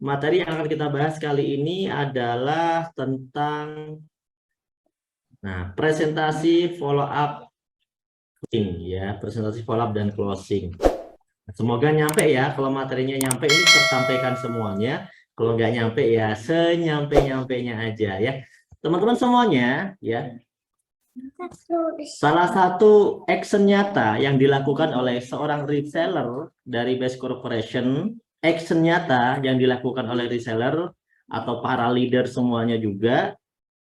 materi yang akan kita bahas kali ini adalah tentang presentasi follow up ya, presentasi follow up dan closing. Semoga nyampe ya, kalau materinya nyampe ini tersampaikan semuanya. Kalau nggak nyampe ya senyampe-nyampenya aja ya. Teman-teman semuanya ya. Salah satu action nyata yang dilakukan oleh seorang reseller dari Base Corporation, action nyata yang dilakukan oleh reseller atau para leader semuanya juga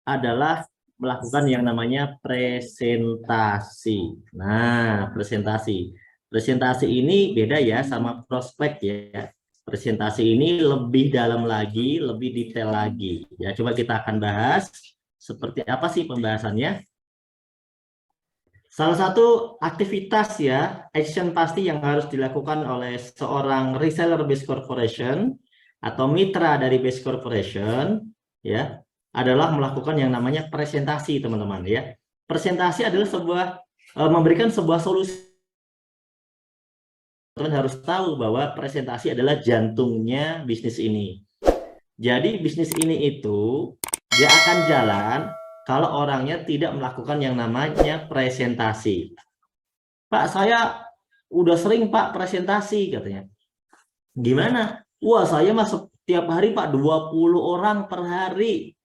adalah melakukan yang namanya presentasi. Nah, presentasi. Presentasi ini beda ya sama prospek ya. Presentasi ini lebih dalam lagi, lebih detail lagi. Ya, coba kita akan bahas seperti apa sih pembahasannya. Salah satu aktivitas ya, action pasti yang harus dilakukan oleh seorang reseller Base Corporation atau mitra dari Base Corporation ya, adalah melakukan yang namanya presentasi, teman-teman ya. Presentasi adalah memberikan sebuah solusi. Teman harus tahu bahwa presentasi adalah jantungnya bisnis ini. Jadi bisnis ini itu dia akan jalan kalau orangnya tidak melakukan yang namanya presentasi. Pak, saya udah sering Pak presentasi katanya. Gimana? Wah, saya masuk tiap hari Pak 20 orang per hari.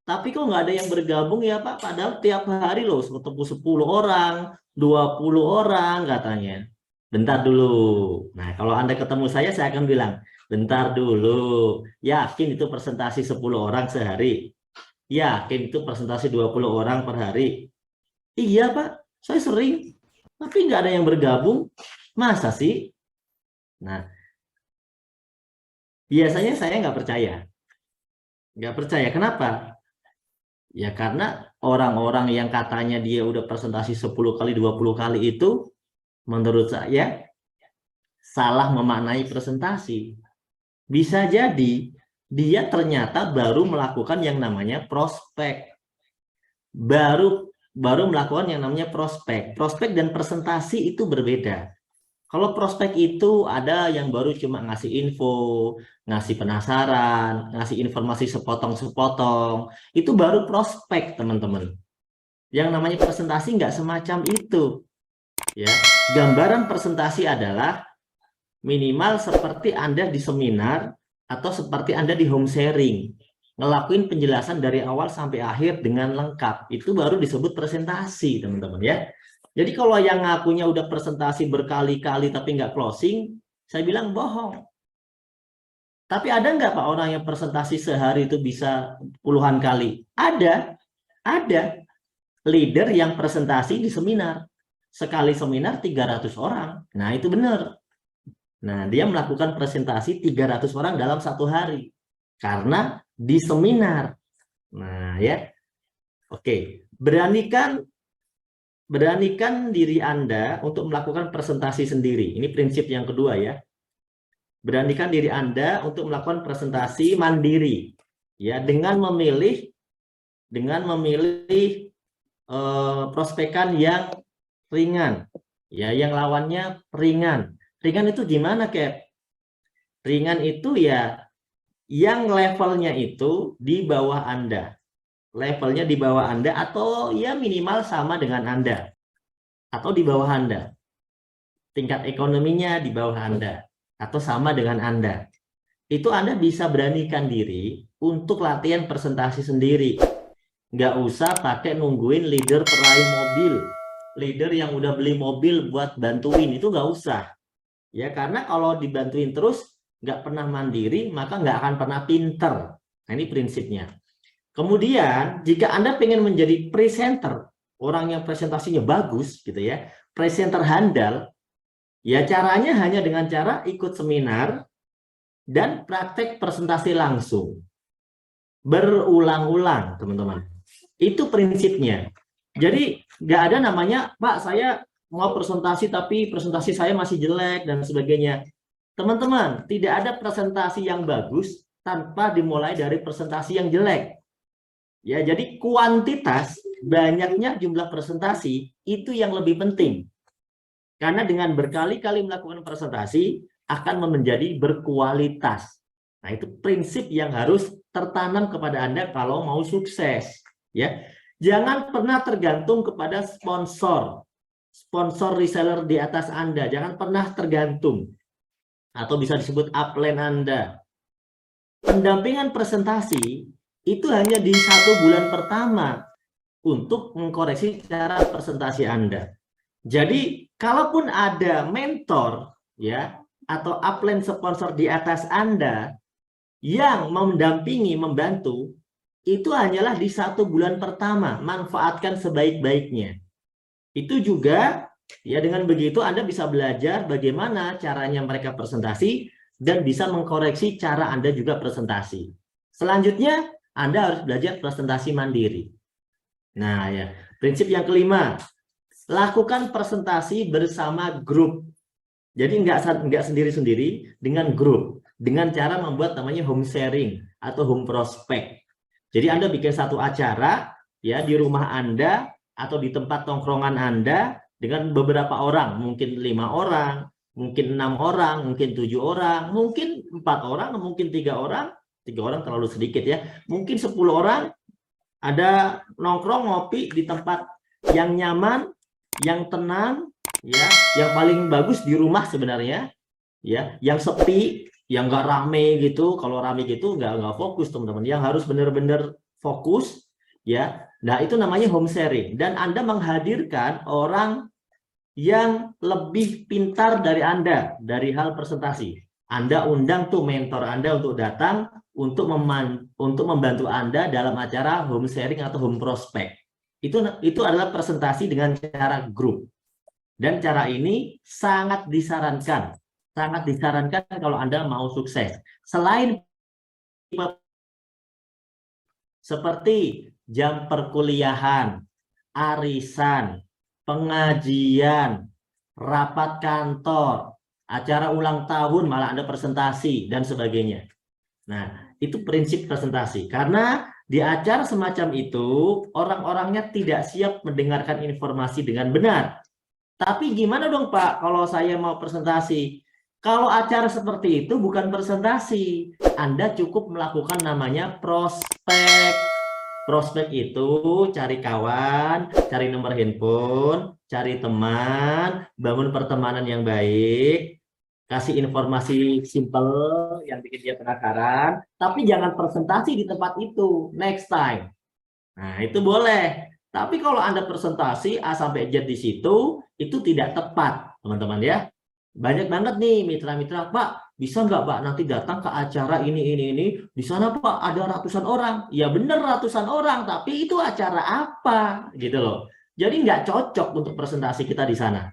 Tapi kok nggak ada yang bergabung ya Pak? Padahal tiap hari loh ketemu 10 orang, 20 orang katanya. Bentar dulu. Nah, kalau Anda ketemu saya akan bilang, bentar dulu. Yakin itu presentasi 10 orang sehari? Yakin itu presentasi 20 orang per hari? Iya Pak, saya sering. Tapi nggak ada yang bergabung. Masa sih? Nah, biasanya saya nggak percaya. Nggak percaya. Kenapa? Ya karena orang-orang yang katanya dia udah presentasi 10 kali, 20 kali itu menurut saya salah memaknai presentasi. Bisa jadi dia ternyata baru melakukan yang namanya prospek. Baru melakukan yang namanya prospek. Prospek dan presentasi itu berbeda. Kalau prospek itu ada yang baru cuma ngasih info, ngasih penasaran, ngasih informasi sepotong-sepotong. Itu baru prospek, teman-teman. Yang namanya presentasi nggak semacam itu. Ya, gambaran presentasi adalah minimal seperti Anda di seminar atau seperti Anda di home sharing. Ngelakuin penjelasan dari awal sampai akhir dengan lengkap. Itu baru disebut presentasi, teman-teman ya. Jadi kalau yang ngakunya udah presentasi berkali-kali tapi nggak closing, saya bilang bohong. Tapi ada nggak Pak orang yang presentasi sehari itu bisa puluhan kali? Ada. Leader yang presentasi di seminar. Sekali seminar 300 orang. Nah itu benar. Nah dia melakukan presentasi 300 orang dalam satu hari. Karena di seminar. Nah ya. Oke. Beranikan diri Anda untuk melakukan presentasi sendiri. Ini prinsip yang kedua ya. Beranikan diri Anda untuk melakukan presentasi mandiri. Ya, dengan memilih prospekan yang ringan. Ya, yang lawannya ringan. Ringan itu gimana, Cap? Ringan itu ya yang levelnya itu di bawah Anda. Levelnya di bawah Anda atau ya minimal sama dengan Anda. Atau di bawah Anda. Tingkat ekonominya di bawah Anda. Atau sama dengan Anda. Itu Anda bisa beranikan diri untuk latihan presentasi sendiri. Nggak usah pakai nungguin leader peraih mobil. Leader yang udah beli mobil buat bantuin, itu nggak usah. Ya, karena kalau dibantuin terus, nggak pernah mandiri, maka nggak akan pernah pinter. Nah, ini prinsipnya. Kemudian, jika Anda pengen menjadi presenter, orang yang presentasinya bagus, gitu ya, presenter handal, ya caranya hanya dengan cara ikut seminar dan praktek presentasi langsung. Berulang-ulang, teman-teman. Itu prinsipnya. Jadi, nggak ada namanya, Pak, saya mau presentasi tapi presentasi saya masih jelek dan sebagainya. Teman-teman, tidak ada presentasi yang bagus tanpa dimulai dari presentasi yang jelek. Ya, jadi kuantitas, banyaknya jumlah presentasi itu yang lebih penting. Karena dengan berkali-kali melakukan presentasi akan menjadi berkualitas. Nah, itu prinsip yang harus tertanam kepada Anda kalau mau sukses, ya. Jangan pernah tergantung kepada sponsor reseller di atas Anda. Jangan pernah tergantung, atau bisa disebut upline Anda. Pendampingan presentasi itu hanya di 1 bulan pertama untuk mengkoreksi cara presentasi Anda. Jadi, kalaupun ada mentor, ya, atau upline sponsor di atas Anda yang mendampingi, membantu, itu hanyalah di 1 bulan pertama. Manfaatkan sebaik-baiknya. Itu juga, ya, dengan begitu Anda bisa belajar bagaimana caranya mereka presentasi dan bisa mengkoreksi cara Anda juga presentasi. Selanjutnya, Anda harus belajar presentasi mandiri. Nah, ya, prinsip yang kelima, lakukan presentasi bersama grup. Jadi nggak sendiri-sendiri, dengan grup, dengan cara membuat namanya home sharing atau home prospect. Jadi Anda bikin satu acara, ya, di rumah Anda atau di tempat tongkrongan Anda dengan beberapa orang, mungkin 5 orang, mungkin 6 orang, mungkin 7 orang, mungkin 4 orang, mungkin 3 orang. 3 orang terlalu sedikit, ya. Mungkin 10 orang, ada nongkrong ngopi di tempat yang nyaman, yang tenang, ya, yang paling bagus di rumah sebenarnya, ya, yang sepi, yang nggak rame gitu. Kalau rame gitu nggak fokus, teman-teman. Yang harus benar-benar fokus, ya. Nah, itu namanya home sharing. Dan Anda menghadirkan orang yang lebih pintar dari Anda dari hal presentasi. Anda undang tuh mentor Anda untuk datang untuk membantu Anda dalam acara home sharing atau home prospect. Itu adalah presentasi dengan cara grup. Dan cara ini sangat disarankan kalau Anda mau sukses. Selain seperti jam perkuliahan, arisan, pengajian, rapat kantor, acara ulang tahun, malah Anda presentasi, dan sebagainya. Nah, itu prinsip presentasi. Karena di acara semacam itu, orang-orangnya tidak siap mendengarkan informasi dengan benar. Tapi gimana dong, Pak, kalau saya mau presentasi? Kalau acara seperti itu bukan presentasi. Anda cukup melakukan namanya prospek. Prospek itu cari kawan, cari nomor handphone, cari teman, bangun pertemanan yang baik, kasih informasi simple yang bikin dia penasaran, tapi jangan presentasi di tempat itu. Next time. Nah, itu boleh. Tapi kalau Anda presentasi A sampai Z di situ, itu tidak tepat, teman-teman, ya. Banyak banget nih mitra-mitra, Pak, bisa nggak, Pak, nanti datang ke acara ini. Di sana, Pak, ada ratusan orang. Ya bener ratusan orang, tapi itu acara apa? Gitu loh. Jadi nggak cocok untuk presentasi kita di sana.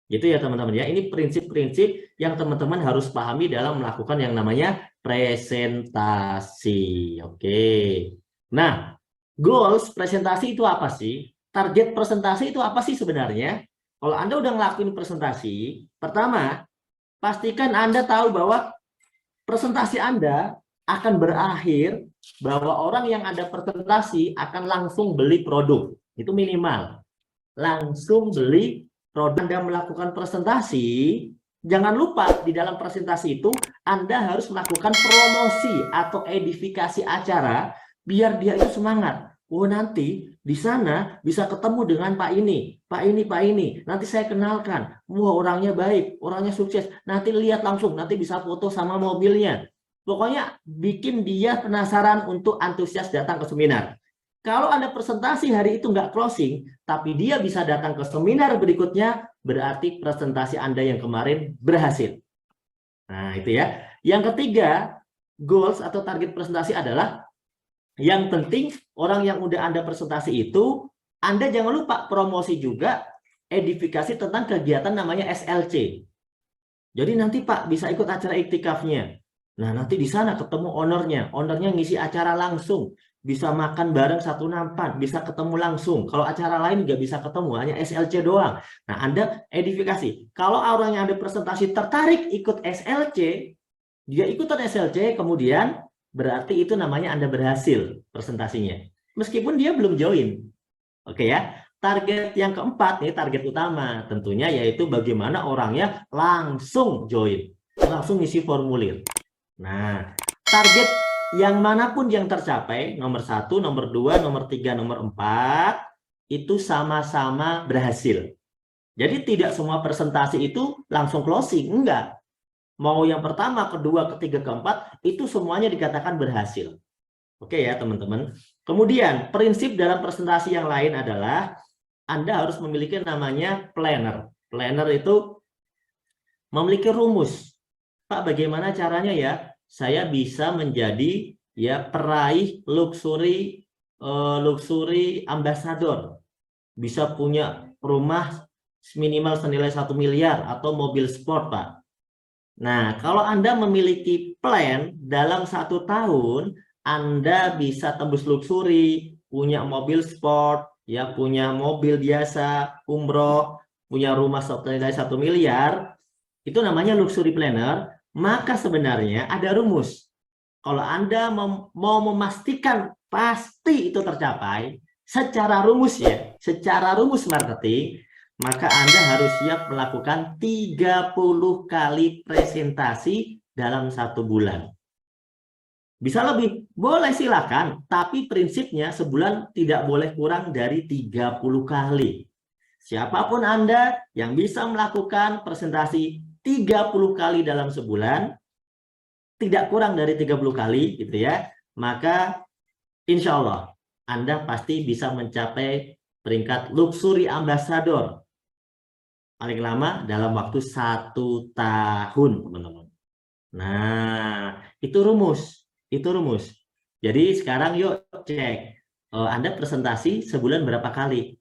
Gitu ya, teman-teman, ya. Ini prinsip-prinsip yang teman-teman harus pahami dalam melakukan yang namanya presentasi. Oke. Nah, goals presentasi itu apa sih? Target presentasi itu apa sih sebenarnya? Kalau Anda udah ngelakuin presentasi, pertama, pastikan Anda tahu bahwa presentasi Anda akan berakhir bahwa orang yang Anda presentasi akan langsung beli produk. Itu minimal. Langsung beli produk. Anda melakukan presentasi, jangan lupa di dalam presentasi itu Anda harus melakukan promosi atau edifikasi acara biar dia itu semangat. Oh, nanti di sana bisa ketemu dengan Pak ini, Pak ini, Pak ini. Nanti saya kenalkan. Wah, orangnya baik, orangnya sukses. Nanti lihat langsung, nanti bisa foto sama mobilnya. Pokoknya bikin dia penasaran untuk antusias datang ke seminar. Kalau Anda presentasi hari itu nggak closing, tapi dia bisa datang ke seminar berikutnya, berarti presentasi Anda yang kemarin berhasil. Nah, itu ya. Yang ketiga, goals atau target presentasi adalah yang penting orang yang udah Anda presentasi itu, Anda jangan lupa promosi juga, edifikasi tentang kegiatan namanya SLC. Jadi nanti Pak bisa ikut acara iktikafnya. Nah, nanti di sana ketemu ownernya ngisi acara langsung, bisa makan bareng satu nampan, bisa ketemu langsung. Kalau acara lain nggak bisa ketemu, hanya SLC doang. Nah, Anda edifikasi. Kalau orang yang Anda presentasi tertarik ikut SLC, dia ikutan SLC, kemudian berarti itu namanya Anda berhasil presentasinya. Meskipun dia belum join. Oke ya. Target yang keempat, nih target utama tentunya yaitu bagaimana orangnya langsung join. Langsung isi formulir. Nah, target yang manapun yang tercapai, nomor 1, nomor 2, nomor 3, nomor 4, itu sama-sama berhasil. Jadi tidak semua presentasi itu langsung closing, enggak. Mau yang pertama, kedua, ketiga, keempat, itu semuanya dikatakan berhasil. Oke ya teman-teman. Kemudian prinsip dalam presentasi yang lain adalah Anda harus memiliki namanya planner. Planner itu memiliki rumus. Pak, bagaimana caranya ya? Saya bisa menjadi ya peraih luxury ambassador. Bisa punya rumah minimal senilai 1 miliar atau mobil sport, Pak. Nah, kalau Anda memiliki plan dalam 1 tahun, Anda bisa tembus luxury, punya mobil sport, ya punya mobil biasa, umroh, punya rumah senilai 1 miliar, itu namanya luxury planner. Maka sebenarnya ada rumus. Kalau Anda mau memastikan pasti itu tercapai, secara rumus ya, secara rumus marketing, maka Anda harus siap melakukan 30 kali presentasi dalam 1 bulan. Bisa lebih, boleh silakan, tapi prinsipnya sebulan tidak boleh kurang dari 30 kali. Siapapun Anda yang bisa melakukan presentasi 30 kali dalam sebulan, tidak kurang dari 30 kali gitu ya, maka insya Allah Anda pasti bisa mencapai peringkat luxury ambassador paling lama dalam waktu 1 tahun, teman-teman. Nah, itu rumus. Itu rumus. Jadi sekarang yuk cek. Anda presentasi sebulan berapa kali?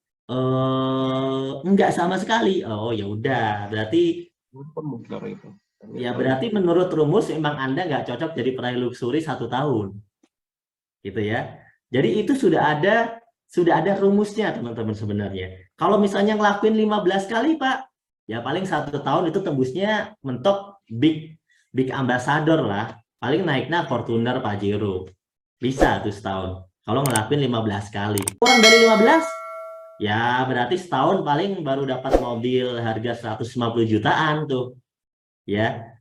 Enggak sama sekali. Oh ya udah, berarti ya berarti menurut rumus memang Anda nggak cocok jadi peraih luxury 1 tahun. Gitu ya. Jadi itu sudah ada rumusnya, teman-teman sebenarnya. Kalau misalnya ngelakuin 15 kali, Pak, ya paling 1 tahun itu tembusnya mentok big ambassador lah. Paling naiknya Fortuner Pajero. Bisa tuh setahun. Kalau ngelakuin 15 kali. Kurang dari 15, ya berarti setahun paling baru dapat mobil harga 150 jutaan tuh. Ya.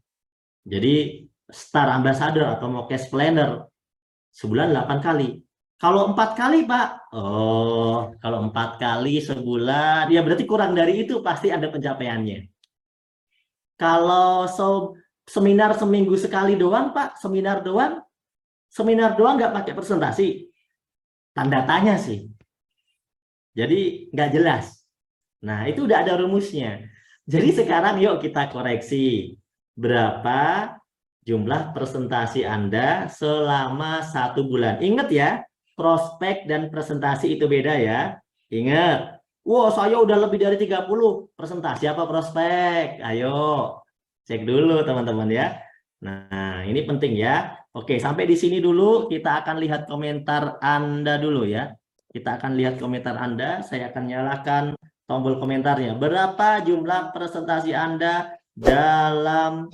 Jadi star ambassador atau mau cash planner sebulan 8 kali. Kalau 4 kali, Pak, kalau 4 kali sebulan, ya berarti kurang dari itu pasti ada pencapaiannya. Kalau seminar seminggu sekali doang, Pak, seminar doang nggak pakai presentasi, tanda tanya sih. Jadi nggak jelas. Nah, itu udah ada rumusnya. Jadi sekarang yuk kita koreksi. Berapa jumlah presentasi Anda selama 1 bulan? Ingat ya, prospek dan presentasi itu beda ya. Ingat. Wow, saya udah lebih dari 30. Presentasi apa prospek? Ayo, cek dulu teman-teman ya. Nah, ini penting ya. Oke, sampai di sini dulu. Kita akan lihat komentar Anda dulu ya. Kita akan lihat komentar Anda. Saya akan nyalakan tombol komentarnya. Berapa jumlah presentasi Anda dalam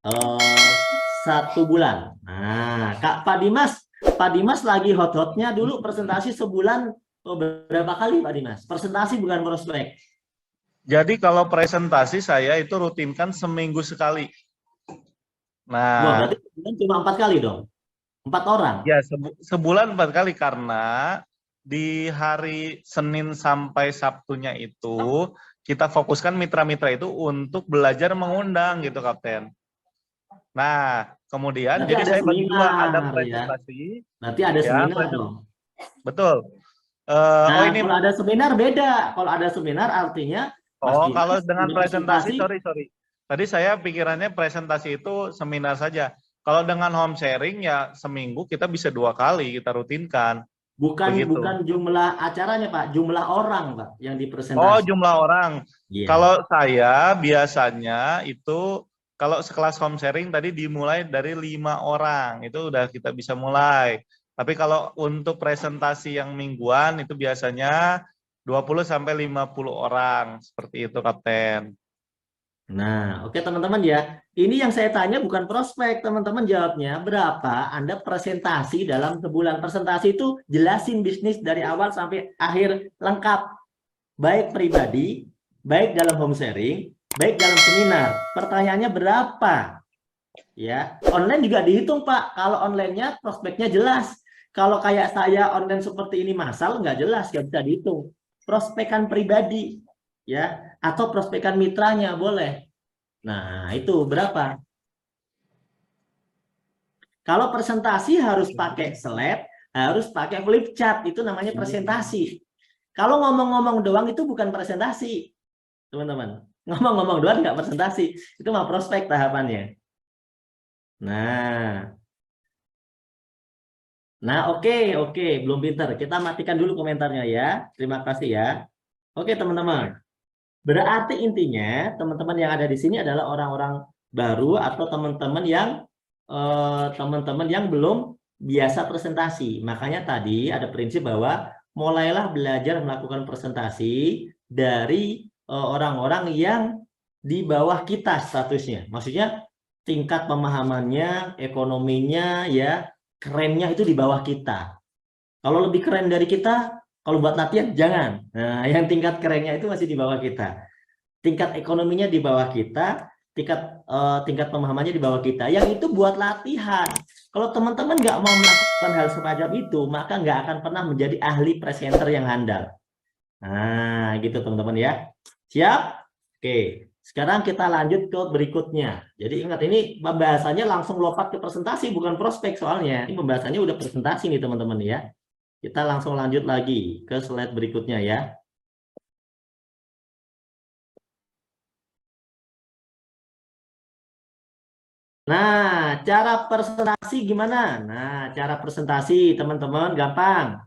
1 bulan? Nah, Pak Dimas lagi hot-hotnya dulu presentasi sebulan berapa kali Pak Dimas? Presentasi bukan prospek. Jadi kalau presentasi saya itu rutinkan seminggu sekali. Nah, wah, berarti sebulan cuma 4 kali dong? 4 orang? Ya, sebulan 4 kali karena di hari Senin sampai Sabtunya itu kita fokuskan mitra-mitra itu untuk belajar mengundang gitu, Kapten. Nah, kemudian berarti jadi ada saya bagi dua, ada seminar, presentasi. Ya. Berarti ada Ya, seminar dong. Betul. Nah, ini kalau ada seminar beda. Kalau ada seminar artinya Mas Dimas kalau dengan presentasi, presentasi. sorry. Tadi saya pikirannya presentasi itu seminar saja. Kalau dengan home sharing ya seminggu kita bisa 2 kali kita rutinkan. Bukan Begitu. jumlah acaranya Pak, jumlah orang Pak yang dipresentasi. Oh, jumlah orang. Yeah. Kalau saya biasanya itu kalau sekelas home sharing tadi dimulai dari 5 orang, itu udah kita bisa mulai. Tapi kalau untuk presentasi yang mingguan itu biasanya 20 sampai 50 orang, seperti itu, Kapten. Nah, oke teman-teman ya. Ini yang saya tanya bukan prospek, teman-teman jawabnya berapa Anda presentasi dalam sebulan. Presentasi itu jelasin bisnis dari awal sampai akhir lengkap. Baik pribadi, baik dalam home sharing, baik dalam seminar. Pertanyaannya berapa? Ya, online juga dihitung Pak. Kalau onlinenya prospeknya jelas. Kalau kayak saya online seperti ini massal nggak jelas, nggak bisa dihitung. Prospekan pribadi, ya, atau prospekan mitranya boleh. Nah, itu berapa? Kalau presentasi harus pakai slide, harus pakai flip chart, itu namanya presentasi. Kalau ngomong-ngomong doang itu bukan presentasi, teman-teman. Ngomong-ngomong doang nggak presentasi, itu mah prospek tahapannya. Nah, oke, belum pinter. Kita matikan dulu komentarnya ya. Terima kasih ya. Oke, teman-teman. Berarti intinya teman-teman yang ada di sini adalah orang-orang baru atau teman-teman yang belum biasa presentasi. Makanya tadi ada prinsip bahwa mulailah belajar melakukan presentasi dari orang-orang yang di bawah kita statusnya. Maksudnya tingkat pemahamannya, ekonominya, ya kerennya itu di bawah kita. Kalau lebih keren dari kita, kalau buat latihan jangan. Nah, yang tingkat kerennya itu masih di bawah kita. Tingkat ekonominya di bawah kita, tingkat pemahamannya di bawah kita. Yang itu buat latihan. Kalau teman-teman nggak mau melakukan hal semacam itu, maka nggak akan pernah menjadi ahli presenter yang handal. Nah, gitu teman-teman ya. Siap? Oke. Sekarang kita lanjut ke berikutnya. Jadi ingat ini pembahasannya langsung lompat ke presentasi, bukan prospek soalnya. Ini pembahasannya udah presentasi nih teman-teman ya. Kita langsung lanjut lagi ke slide berikutnya ya. Nah, cara presentasi gimana? Nah, cara presentasi teman-teman gampang.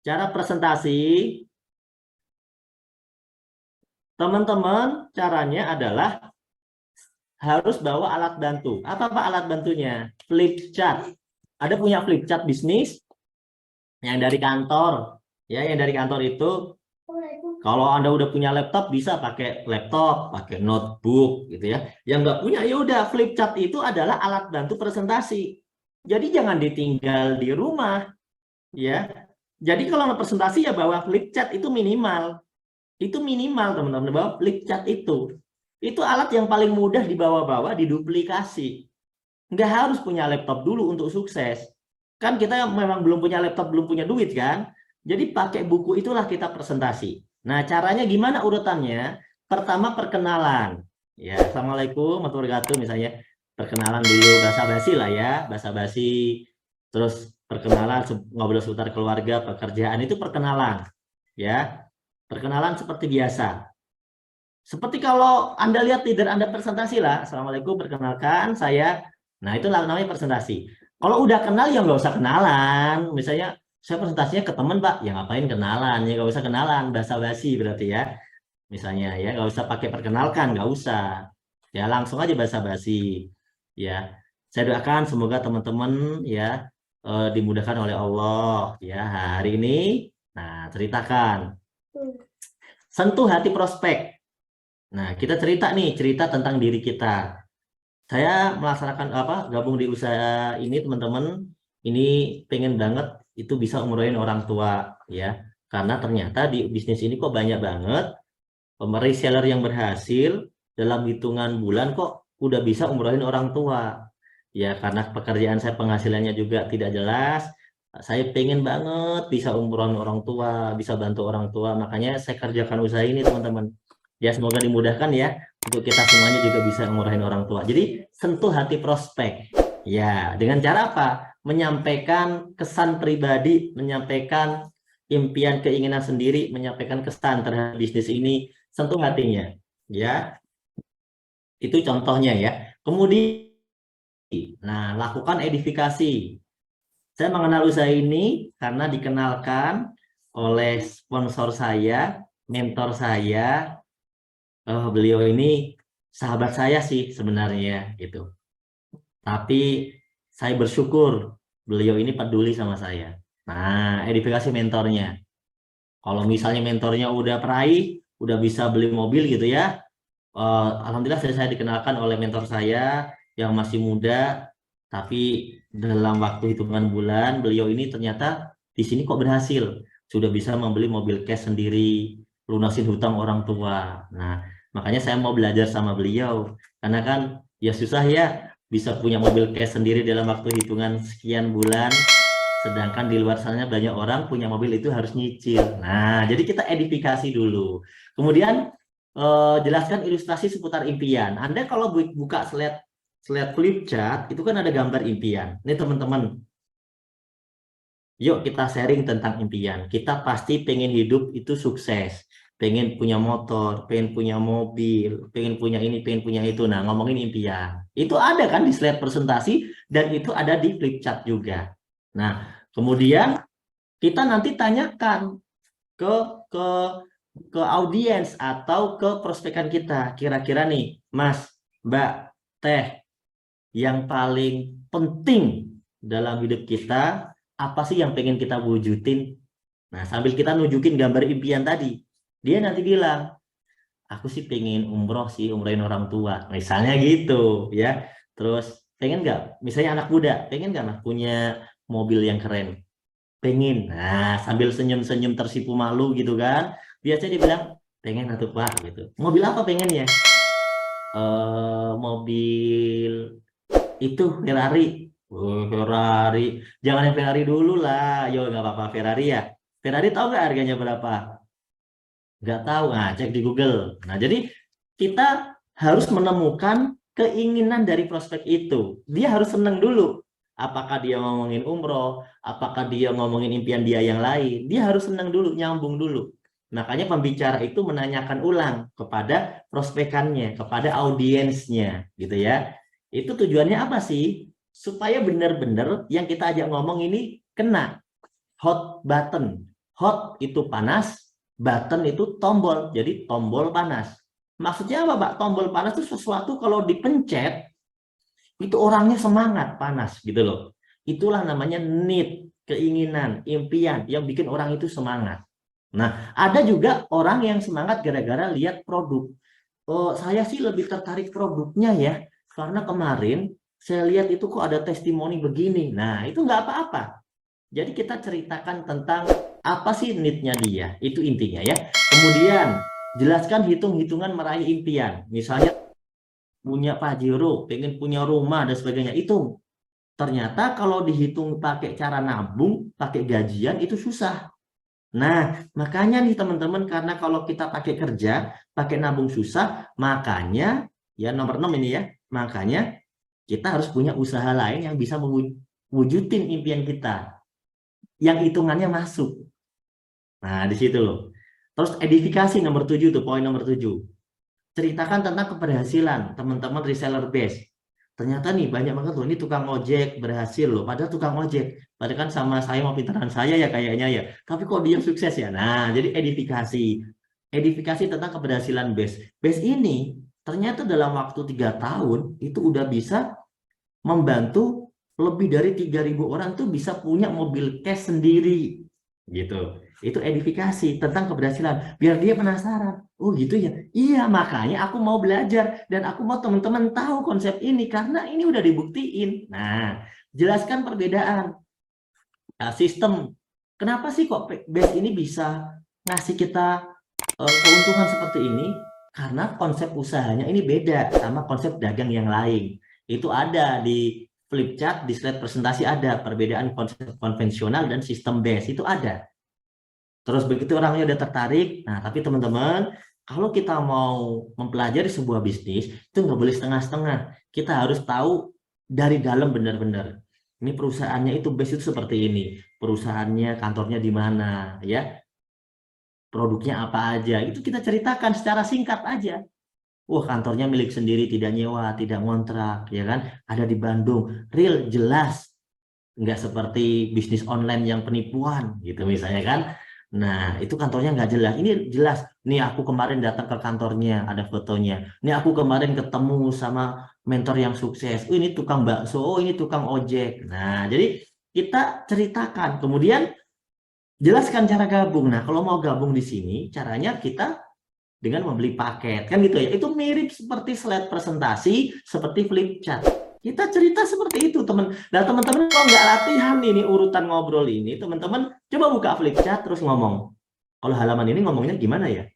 Cara presentasi teman-teman caranya adalah harus bawa alat bantu. Apa Pak alat bantunya? Flip chart. Ada punya flip chart bisnis yang dari kantor. Ya, yang dari kantor itu kalau Anda udah punya laptop bisa pakai laptop, pakai notebook gitu ya. Yang nggak punya ya udah flip chart itu adalah alat bantu presentasi. Jadi jangan ditinggal di rumah ya. Jadi kalau presentasi ya bawa flip chart itu minimal. Itu minimal teman-teman bawa flip chart itu. Itu alat yang paling mudah dibawa-bawa, diduplikasi. Nggak harus punya laptop dulu untuk sukses. Kan kita memang belum punya laptop, belum punya duit kan. Jadi pakai buku itulah kita presentasi. Nah, caranya gimana urutannya? Pertama perkenalan. Ya, Assalamualaikum warahmatullahi wabarakatuh misalnya. Perkenalan dulu basa-basi lah ya, basa-basi. Terus perkenalan ngobrol seputar keluarga, pekerjaan itu perkenalan. Ya. Perkenalan seperti biasa. Seperti kalau Anda lihat leader Anda presentasi lah. Assalamualaikum, perkenalkan saya. Nah, itu namanya presentasi. Kalau udah kenal ya nggak usah kenalan. Misalnya saya presentasinya ke teman Pak, ya ngapain kenalan? Ya nggak usah kenalan, basa-basi berarti ya. Misalnya ya nggak usah pakai perkenalkan, nggak usah. Ya langsung aja basa-basi. Ya, saya doakan semoga teman-teman ya dimudahkan oleh Allah. Ya hari ini, nah ceritakan. Sentuh hati prospek. Nah, kita cerita tentang diri kita. Saya melaksanakan gabung di usaha ini teman-teman. Ini pengen banget itu bisa umrohin orang tua ya. Karena ternyata di bisnis ini kok banyak banget reseller yang berhasil dalam hitungan bulan kok udah bisa umrohin orang tua. Ya, karena pekerjaan saya penghasilannya juga tidak jelas. Saya pengen banget bisa umrohin orang tua, bisa bantu orang tua. Makanya saya kerjakan usaha ini teman-teman. Ya semoga dimudahkan ya untuk kita semuanya juga bisa ngurahin orang tua. Jadi sentuh hati prospek. Ya, dengan cara apa? Menyampaikan kesan pribadi, menyampaikan impian keinginan sendiri, menyampaikan kesan terhadap bisnis ini, sentuh hatinya. Ya, itu contohnya ya. Kemudian, nah lakukan edifikasi. Saya mengenal usaha ini karena dikenalkan oleh sponsor saya, mentor saya. Beliau ini sahabat saya sih sebenarnya gitu. Tapi saya bersyukur beliau ini peduli sama saya. Nah, edifikasi mentornya. Kalau misalnya mentornya udah peraih, udah bisa beli mobil gitu ya. Alhamdulillah saya dikenalkan oleh mentor saya yang masih muda, tapi dalam waktu hitungan bulan beliau ini ternyata di sini kok berhasil. Sudah bisa membeli mobil cash sendiri, lunasin hutang orang tua. Nah, makanya saya mau belajar sama beliau karena kan ya susah ya bisa punya mobil cash sendiri dalam waktu hitungan sekian bulan, sedangkan di luar sana banyak orang punya mobil itu harus nyicil. Nah, jadi kita edifikasi dulu. Kemudian jelaskan ilustrasi seputar impian. Anda kalau buka slide flip chart, itu kan ada gambar impian. Ini teman-teman, yuk kita sharing tentang impian. Kita pasti pengen hidup itu sukses. Pengen punya motor, pengen punya mobil, pengen punya ini, pengen punya itu. Nah, ngomongin impian. Itu ada kan di slide presentasi, dan itu ada di flip chart juga. Nah, kemudian kita nanti tanyakan ke ke ke audiens atau ke prospekan kita. Kira-kira nih, Mas, Mbak, Teh, yang paling penting dalam hidup kita, apa sih yang pengen kita wujudin? Nah, sambil kita nunjukin gambar impian tadi, dia nanti bilang, aku sih pengen umroh sih, umrohin orang tua. Misalnya gitu, ya. Terus, pengen nggak? Misalnya anak muda, pengen nggak Mas punya mobil yang keren? Pengen. Nah, sambil senyum-senyum tersipu malu gitu kan. Biasanya dia bilang, pengen atau Pak gitu. Mobil apa pengennya? Mobil itu Ferrari. Oh, Ferrari. Jangan yang Ferrari dulu lah. Yo, nggak apa-apa Ferrari ya. Ferrari tahu nggak harganya berapa? Nggak tahu. Nah, cek di Google. Nah, jadi kita harus menemukan keinginan dari prospek itu. Dia harus seneng dulu. Apakah dia ngomongin umroh, apakah dia ngomongin impian dia yang lain. Dia harus seneng dulu, nyambung dulu. Makanya pembicara itu menanyakan ulang kepada prospekannya, kepada audiensnya, gitu ya. Itu tujuannya apa sih? Supaya benar-benar yang kita ajak ngomong ini kena hot button. Hot itu panas, button itu tombol. Jadi tombol panas. Maksudnya apa, Pak? Tombol panas itu sesuatu kalau dipencet, itu orangnya semangat, panas gitu loh. Itulah namanya need, keinginan, impian yang bikin orang itu semangat. Nah, ada juga orang yang semangat gara-gara lihat produk. Oh, saya sih lebih tertarik produknya ya, karena kemarin saya lihat itu kok ada testimoni begini. Nah, itu nggak apa-apa. Jadi kita ceritakan tentang apa sih need-nya dia, itu intinya ya. Kemudian jelaskan hitung-hitungan meraih impian. Misalnya punya Pajero, pengen punya rumah dan sebagainya. Itu ternyata kalau dihitung pakai cara nabung, pakai gajian itu susah. Nah, makanya nih teman-teman, karena kalau kita pakai kerja, pakai nabung susah, makanya ya nomor 6 ini ya, makanya kita harus punya usaha lain yang bisa mewujudin impian kita, yang hitungannya masuk. Nah, di situ loh. Terus edifikasi nomor 7 tuh, poin nomor 7. Ceritakan tentang keberhasilan teman-teman reseller base. Ternyata nih banyak banget loh, ini tukang ojek berhasil loh, padahal tukang ojek. Padahal kan sama saya mau pintaran saya ya kayaknya ya. Tapi kok dia sukses ya? Nah, jadi edifikasi. Edifikasi tentang keberhasilan base. Base ini ternyata dalam waktu 3 tahun itu udah bisa membantu lebih dari 3.000 orang tuh bisa punya mobil cash sendiri gitu. Itu edifikasi tentang keberhasilan biar dia penasaran. Oh gitu ya, iya makanya aku mau belajar dan aku mau teman-teman tahu konsep ini karena ini udah dibuktiin. Nah, jelaskan perbedaan sistem. Kenapa sih kok base ini bisa ngasih kita keuntungan seperti ini? Karena konsep usahanya ini beda sama konsep dagang yang lain. Itu ada di flip chart, di slide presentasi ada perbedaan konsep konvensional dan sistem base, itu ada. Terus begitu orangnya udah tertarik, nah tapi teman-teman, kalau kita mau mempelajari sebuah bisnis, itu nggak boleh setengah-setengah. Kita harus tahu dari dalam benar-benar. Ini perusahaannya itu base itu seperti ini. Perusahaannya, kantornya di mana, ya. Produknya apa aja. Itu kita ceritakan secara singkat aja. Wah, kantornya milik sendiri, tidak nyewa, tidak ngontrak, ya kan? Ada di Bandung. Real, jelas. Nggak seperti bisnis online yang penipuan, gitu misalnya kan. Nah, itu kantornya nggak jelas. Ini jelas. Nih aku kemarin datang ke kantornya, ada fotonya. Nih aku kemarin ketemu sama mentor yang sukses. Oh, ini tukang bakso, oh ini tukang ojek. Nah, jadi kita ceritakan. Kemudian jelaskan cara gabung. Nah, kalau mau gabung di sini, caranya kita dengan membeli paket. Kan gitu ya. Itu mirip seperti slide presentasi, seperti flip chart. Kita cerita seperti itu, teman. Nah, teman-teman kalau nggak latihan ini urutan ngobrol ini, teman-teman coba buka flip chart terus ngomong. Kalau halaman ini ngomongnya gimana ya?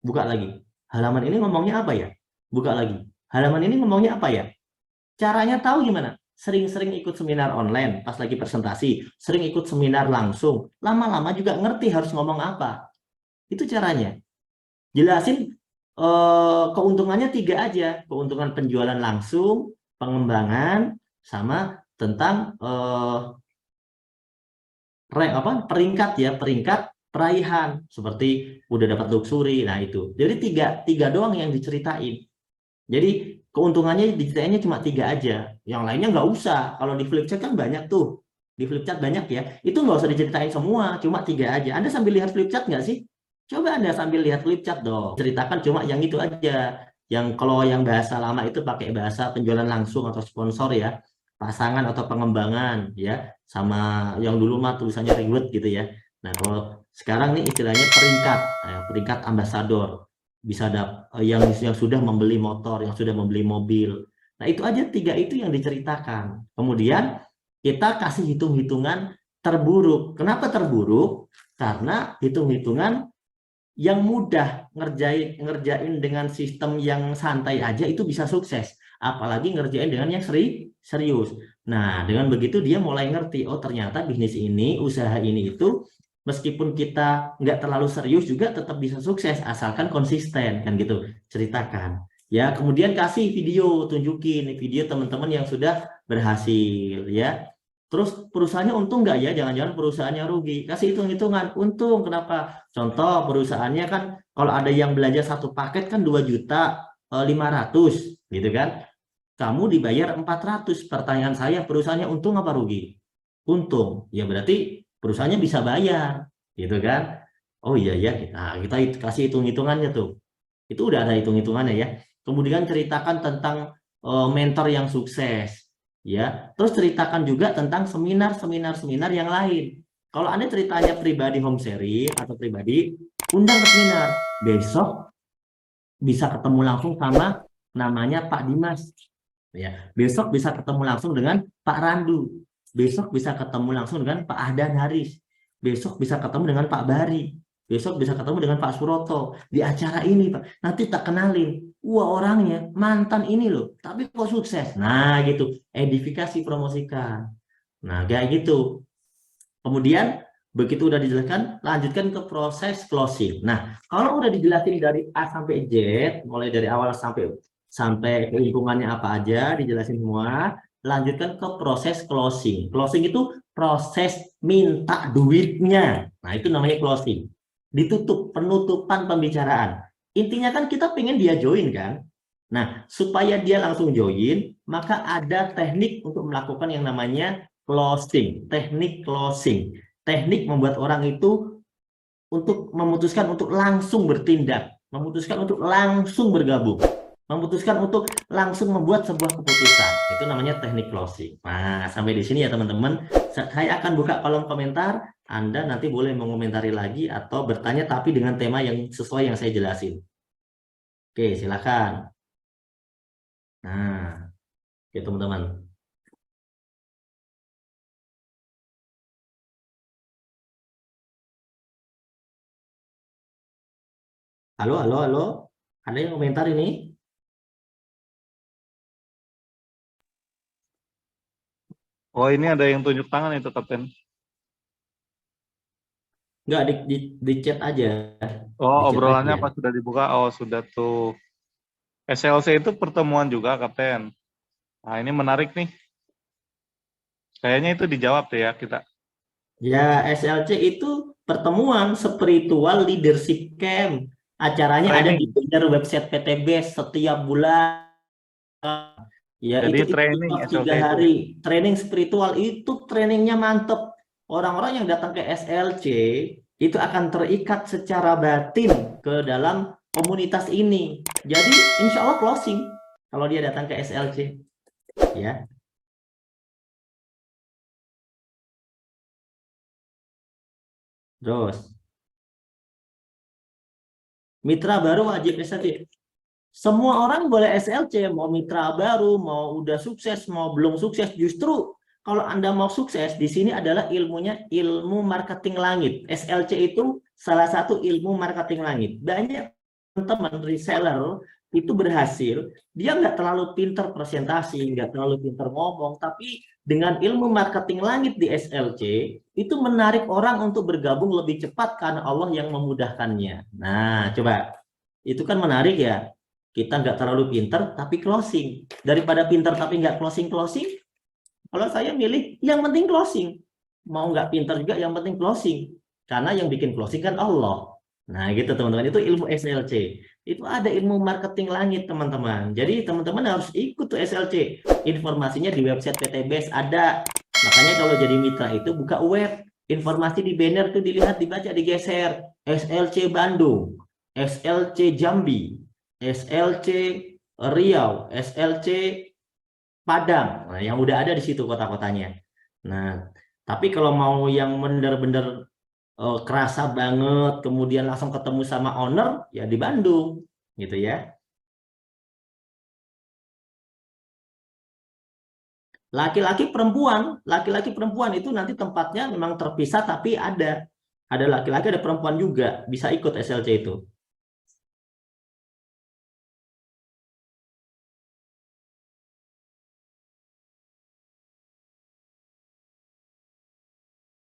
Buka lagi. Halaman ini ngomongnya apa ya? Buka lagi. Halaman ini ngomongnya apa ya? Caranya tahu gimana? Sering-sering ikut seminar online pas lagi presentasi, sering ikut seminar langsung, lama-lama juga ngerti harus ngomong apa. Itu caranya. Jelasin keuntungannya 3 aja, keuntungan penjualan langsung, pengembangan, sama tentang peringkat ya, peringkat peraihan seperti udah dapat luxury. Nah itu, jadi tiga doang yang diceritain. Jadi keuntungannya diceritain cuma 3 aja, yang lainnya nggak usah. Kalau di flipchart kan banyak tuh, di flipchart banyak ya, itu nggak usah diceritain semua, cuma 3 aja. Anda sambil lihat flipchart nggak sih? Coba Anda sambil lihat flipchart dong, ceritakan cuma yang itu aja. Yang kalau yang bahasa lama itu pakai bahasa penjualan langsung atau sponsor ya, pasangan atau pengembangan ya, sama yang dulu mah tulisannya reward gitu ya. Nah kalau sekarang nih istilahnya peringkat, peringkat ambasador, bisa yang sudah membeli motor, yang sudah membeli mobil. Nah itu aja 3 itu yang diceritakan. Kemudian kita kasih hitung-hitungan terburuk. Kenapa terburuk? Karena hitung-hitungan yang mudah ngerjain dengan sistem yang santai aja itu bisa sukses, apalagi ngerjain dengan yang serius. Nah dengan begitu dia mulai ngerti, oh ternyata bisnis ini, usaha ini itu meskipun kita nggak terlalu serius juga tetap bisa sukses asalkan konsisten, kan gitu ceritakan ya. Kemudian kasih video, tunjukin video teman-teman yang sudah berhasil ya. Terus perusahaannya untung nggak ya? Jangan-jangan perusahaannya rugi. Kasih hitung-hitungan. Untung kenapa? Contoh perusahaannya kan kalau ada yang belanja satu paket kan 2.500.000 gitu kan. Kamu dibayar 400. Pertanyaan saya, perusahaannya untung apa rugi? Untung. Ya berarti perusahaannya bisa bayar, gitu kan? Oh iya ya, kita kasih hitung-hitungannya tuh. Itu udah ada hitung-hitungannya ya. Kemudian ceritakan tentang mentor yang sukses. Ya, terus ceritakan juga tentang seminar yang lain. Kalau Anda ceritanya pribadi home sharing atau pribadi, undang ke seminar. Besok bisa ketemu langsung sama namanya Pak Dimas. Ya, besok bisa ketemu langsung dengan Pak Randu. Besok bisa ketemu langsung dengan Pak Ahdan Haris. Besok bisa ketemu dengan Pak Bari. Besok bisa ketemu dengan Pak Suroto. Di acara ini, Pak. Nanti tak kenalin. Wah, orangnya mantan ini loh, tapi kok sukses. Nah, gitu. Edifikasi, promosikan. Nah, kayak gitu. Kemudian begitu udah dijelaskan, lanjutkan ke proses closing. Nah, kalau udah dijelasin dari A sampai Z, mulai dari awal sampai lingkungannya apa aja, dijelasin semua, lanjutkan ke proses closing. Closing itu proses minta duitnya. Nah, itu namanya closing. Ditutup, penutupan pembicaraan. Intinya kan kita pengen dia join kan? Nah, supaya dia langsung join, maka ada teknik untuk melakukan yang namanya closing, teknik closing. Teknik membuat orang itu untuk memutuskan untuk langsung bertindak, memutuskan untuk langsung bergabung, memutuskan untuk langsung membuat sebuah keputusan. Itu namanya teknik closing. Nah, sampai di sini ya teman-teman. Saya akan buka kolom komentar. Anda nanti boleh mengomentari lagi atau bertanya tapi dengan tema yang sesuai yang saya jelasin. Oke, silakan. Nah, oke teman-teman. Halo, halo, halo. Ada yang komentar ini? Oh, ini ada yang tunjuk tangan itu, Kapten. Enggak, di chat aja. Oh, Di chat obrolannya aja. apa sudah dibuka? Oh, sudah tuh. SLC itu pertemuan juga, Kapten. Nah, ini menarik nih. Kayaknya itu dijawab tuh ya kita. Ya, SLC itu pertemuan spiritual leadership camp. Acaranya ada di Training. website PTB setiap bulan. Ya, Jadi itu training 3 SLC itu. hari. Training spiritual itu trainingnya mantep. Orang-orang yang datang ke SLC itu akan terikat secara batin ke dalam komunitas ini. Jadi, insya Allah closing kalau dia datang ke SLC. Ya. Terus, mitra baru wajib SLC. Semua orang boleh SLC, mau mitra baru, mau udah sukses, mau belum sukses. Justru kalau Anda mau sukses, di sini adalah ilmunya ilmu marketing langit. SLC itu salah satu ilmu marketing langit. Banyak teman-teman reseller itu berhasil, dia nggak terlalu pinter presentasi, nggak terlalu pinter ngomong, tapi dengan ilmu marketing langit di SLC, itu menarik orang untuk bergabung lebih cepat karena Allah yang memudahkannya. Nah, coba. Itu kan menarik ya. Kita nggak terlalu pinter, tapi closing. Daripada pinter tapi nggak closing-closing, kalau saya milih yang penting closing. Mau nggak pinter juga, yang penting closing. Karena yang bikin closing kan Allah. Nah, gitu teman-teman. Itu ilmu SLC. Itu ada ilmu marketing langit, teman-teman. Jadi teman-teman harus ikut tuh SLC. Informasinya di website PTBS ada. Makanya kalau jadi mitra itu buka web. Informasi di banner tuh dilihat, dibaca, digeser. SLC Bandung, SLC Jambi, SLC Riau, SLC Padang. Nah, yang udah ada di situ kota-kotanya. Nah, tapi kalau mau yang benar-benar kerasa banget, kemudian langsung ketemu sama owner, ya di Bandung, gitu ya. Laki-laki perempuan itu nanti tempatnya memang terpisah, tapi ada laki-laki, ada perempuan juga, bisa ikut SLC itu.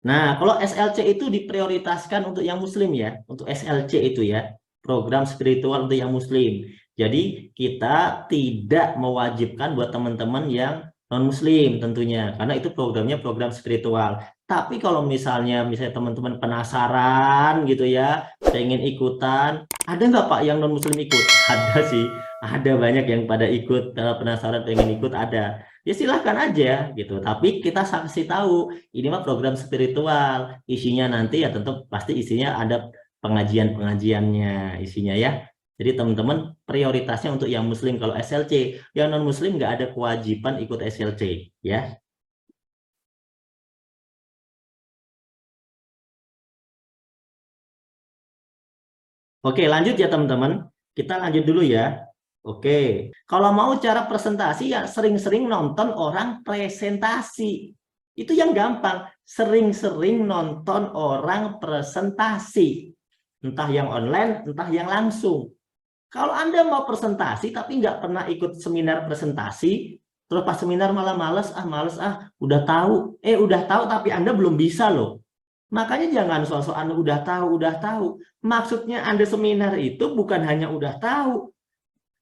Nah, kalau SLC itu diprioritaskan untuk yang muslim ya, untuk SLC itu ya, program spiritual untuk yang muslim. Jadi kita tidak mewajibkan buat teman-teman yang non-muslim tentunya, karena itu programnya program spiritual. Tapi kalau misalnya teman-teman penasaran gitu ya, pengen ikutan, ada nggak Pak yang non-muslim ikut? Ada sih, ada banyak yang pada ikut, penasaran pengen ikut ada. Ya silahkan aja gitu, tapi kita kasih tahu ini mah program spiritual, isinya nanti ya tentu pasti isinya ada pengajian-pengajiannya isinya ya. Jadi teman-teman prioritasnya untuk yang muslim. Kalau SLC, yang non muslim nggak ada kewajiban ikut SLC ya. Oke, lanjut ya teman-teman, kita lanjut dulu ya. Oke, kalau mau cara presentasi ya sering-sering nonton orang presentasi. Itu yang gampang, sering-sering nonton orang presentasi. Entah yang online, entah yang langsung. Kalau Anda mau presentasi tapi nggak pernah ikut seminar presentasi, terus pas seminar malah males, udah tahu tapi Anda belum bisa loh. Makanya jangan soal-soal udah tahu. Maksudnya Anda seminar itu bukan hanya udah tahu.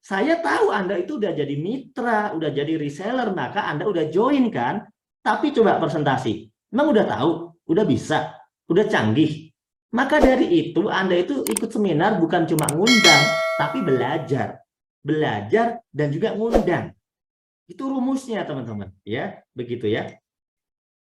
Saya tahu Anda itu udah jadi mitra, udah jadi reseller, maka Anda udah join kan? Tapi coba presentasi. Memang udah tahu, udah bisa, udah canggih. Maka dari itu Anda itu ikut seminar bukan cuma ngundang, tapi belajar. Belajar dan juga ngundang. Itu rumusnya teman-teman, ya. Begitu ya.